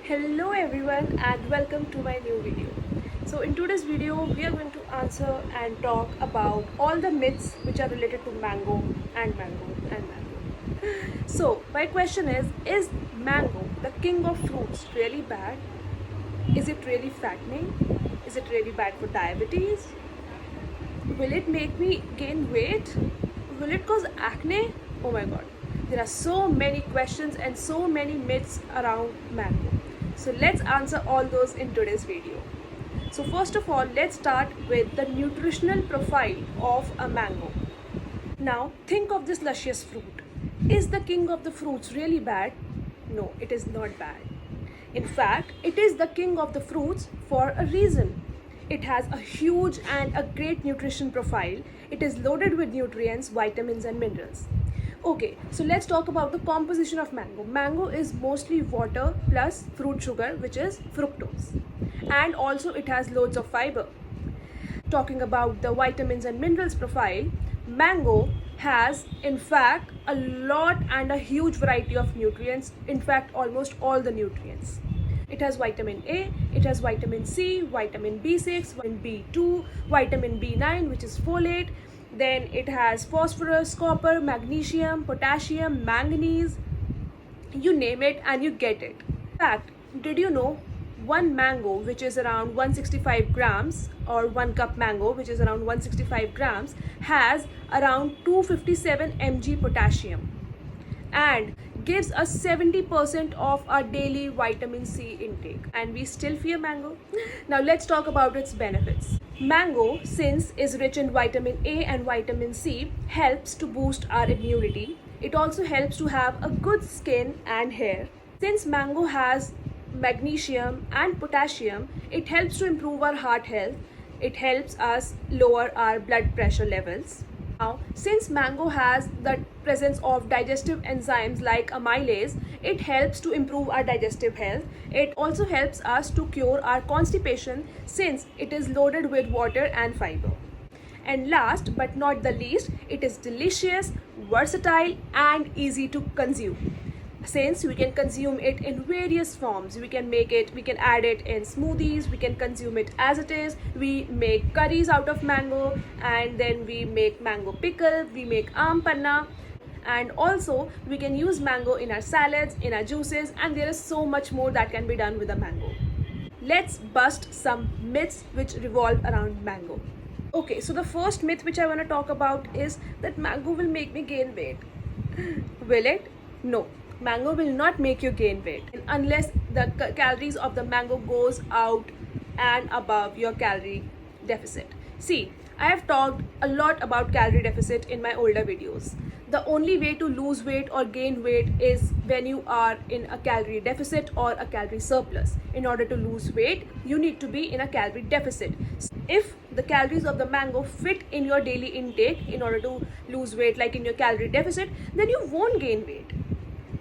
Hello everyone and welcome to my new video. So in today's video we are going to answer and talk about all the myths which are related to mango and mango and mango. So my question is mango, the king of fruits, really bad? Is it really fattening? Is it really bad for diabetes? Will it make me gain weight? Will it cause acne? Oh my god. There are so many questions and so many myths around mango. So let's answer all those in today's video. So first of all, let's start with the nutritional profile of a mango. Now think of this luscious fruit. Is the king of the fruits really bad? No, it is not bad. In fact, it is the king of the fruits for a reason. It has a huge and a great nutrition profile. It is loaded with nutrients, vitamins and minerals. Okay, so let's talk about the composition of mango. Mango is mostly water plus fruit sugar, which is fructose. And also it has loads of fiber. Talking about the vitamins and minerals profile, mango has in fact a lot and a huge variety of nutrients, in fact almost all the nutrients. It has vitamin A, it has vitamin C, vitamin B6, vitamin B2, vitamin B9 which is folate, then it has phosphorus, copper, magnesium, potassium, manganese, you name it and you get it. In fact, did you know one mango which is around 165 grams or one cup mango which is around 165 grams has around 257 mg potassium and gives us 70% of our daily vitamin C intake, and we still fear mango? Now let's talk about its benefits. Mango, since is rich in vitamin A and vitamin C, helps to boost our immunity. It also helps to have a good skin and hair. Since mango has magnesium and potassium, it helps to improve our heart health. It helps us lower our blood pressure levels. Now, since mango has the presence of digestive enzymes like amylase, it helps to improve our digestive health. It also helps us to cure our constipation since it is loaded with water and fiber. And last but not the least, it is delicious, versatile and easy to consume. Since we can consume it in various forms, we can add it in smoothies, we can consume it as it is, we make curries out of mango, and then we make mango pickle, we make aam panna, and also we can use mango in our salads, in our juices, and there is so much more that can be done with a mango. Let's bust some myths which revolve around mango. Okay, so the first myth which I want to talk about is that mango will make me gain weight. Will it? No. Mango will not make you gain weight unless the calories of the mango goes out and above your calorie deficit. See, I have talked a lot about calorie deficit in my older videos. The only way to lose weight or gain weight is when you are in a calorie deficit or a calorie surplus. In order to lose weight, you need to be in a calorie deficit. If the calories of the mango fit in your daily intake in order to lose weight, like in your calorie deficit, then you won't gain weight.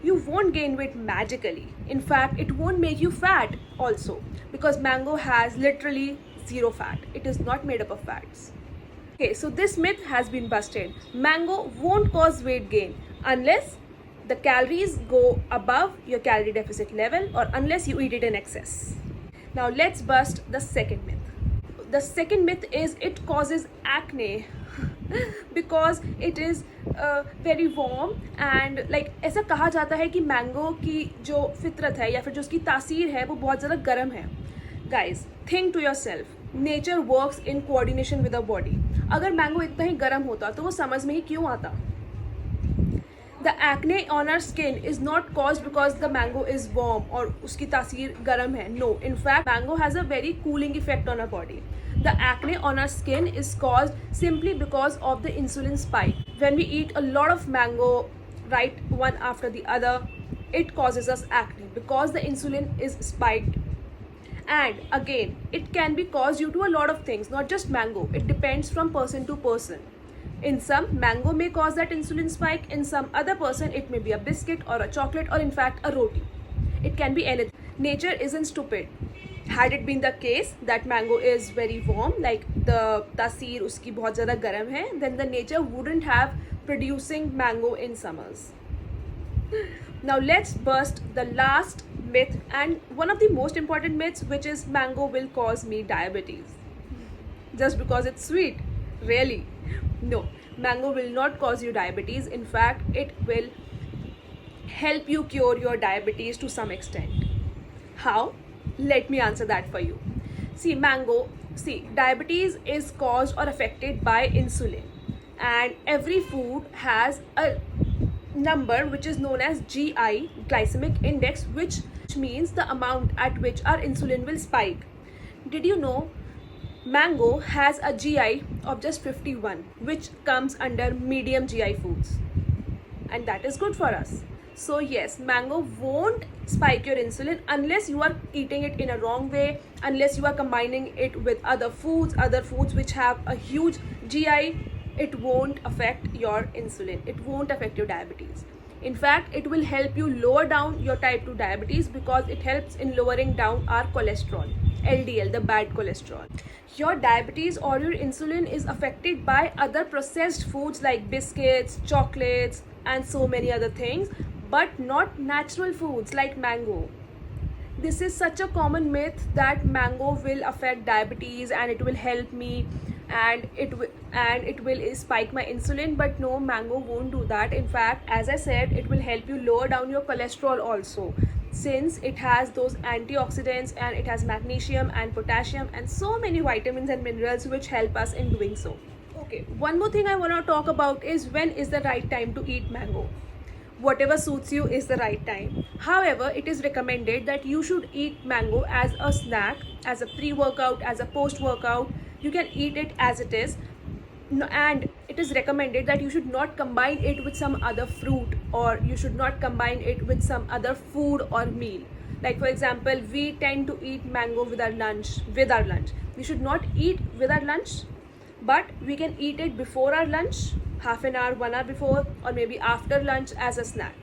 You won't gain weight magically. In fact, it won't make you fat also, because mango has literally zero fat. It is not made up of fats. Okay, so this myth has been busted. Mango won't cause weight gain unless the calories go above your calorie deficit level or unless you eat it in excess. Now let's bust the second myth. The second myth is it causes acne because it is very warm and like ऐसा कहा जाता है कि mango की जो फितरत है या फिर जो उसकी तासीर है वो बहुत ज़्यादा गर्म है. Guys, think to yourself. Nature works in coordination with our body. अगर मैंगो इतना ही गर्म होता तो वो समझ में ही क्यों आता? The acne on our skin is not caused because the mango is warm और उसकी तासीर गर्म है. No, in fact, mango has a very cooling effect on our body. The acne on our skin is caused simply because of the insulin spike. When we eat a lot of mango, right, one after the other, it causes us acne because the insulin is spiked. And again, it can be caused due to a lot of things, not just mango. It depends from person to person. In some, mango may cause that insulin spike. In some other person, it may be a biscuit or a chocolate or in fact a roti. It can be anything. Nature isn't stupid. Had it been the case that mango is very warm, like the tasir uski bahut zyada garam hai, then the nature wouldn't have producing mango in summers. Now let's bust the last myth, and one of the most important myths, which is mango will cause me diabetes just because it's sweet. Really? No, mango will not cause you diabetes. In fact, it will help you cure your diabetes to some extent. How? Let me answer that for you. See, diabetes is caused or affected by insulin, and every food has a number which is known as GI, glycemic index, which means the amount at which our insulin will spike. Did you know mango has a GI of just 51, which comes under medium GI foods, and that is good for us. So yes, mango won't spike your insulin unless you are eating it in a wrong way, unless you are combining it with other foods which have a huge GI. It won't affect your insulin, it won't affect your diabetes. In fact, it will help you lower down your type 2 diabetes because it helps in lowering down our cholesterol, LDL, the bad cholesterol. Your diabetes or your insulin is affected by other processed foods like biscuits, chocolates, and so many other things, but not natural foods like mango. This is such a common myth that mango will affect diabetes and it will help me, and it will spike my insulin. But no, mango won't do that. In fact, as I said, it will help you lower down your cholesterol also, since it has those antioxidants and it has magnesium and potassium and so many vitamins and minerals which help us in doing so. Okay, one more thing I want to talk about is when is the right time to eat mango. Whatever suits you is the right time. However, it is recommended that you should eat mango as a snack, as a pre-workout, as a post-workout. You can eat it as it is. And it is recommended that you should not combine it with some other fruit, or you should not combine it with some other food or meal. Like for example, we tend to eat mango with our lunch. We should not eat with our lunch, but we can eat it before our lunch, half an hour, 1 hour before, or maybe after lunch as a snack.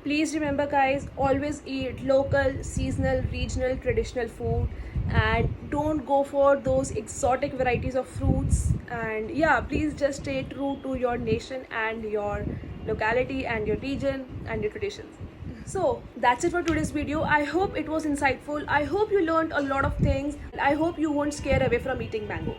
Please remember guys, always eat local, seasonal, regional, traditional food, and don't go for those exotic varieties of fruits. And yeah, please just stay true to your nation and your locality and your region and your traditions. So that's it for today's video. I hope it was insightful. I hope you learned a lot of things. I hope you won't scare away from eating mango.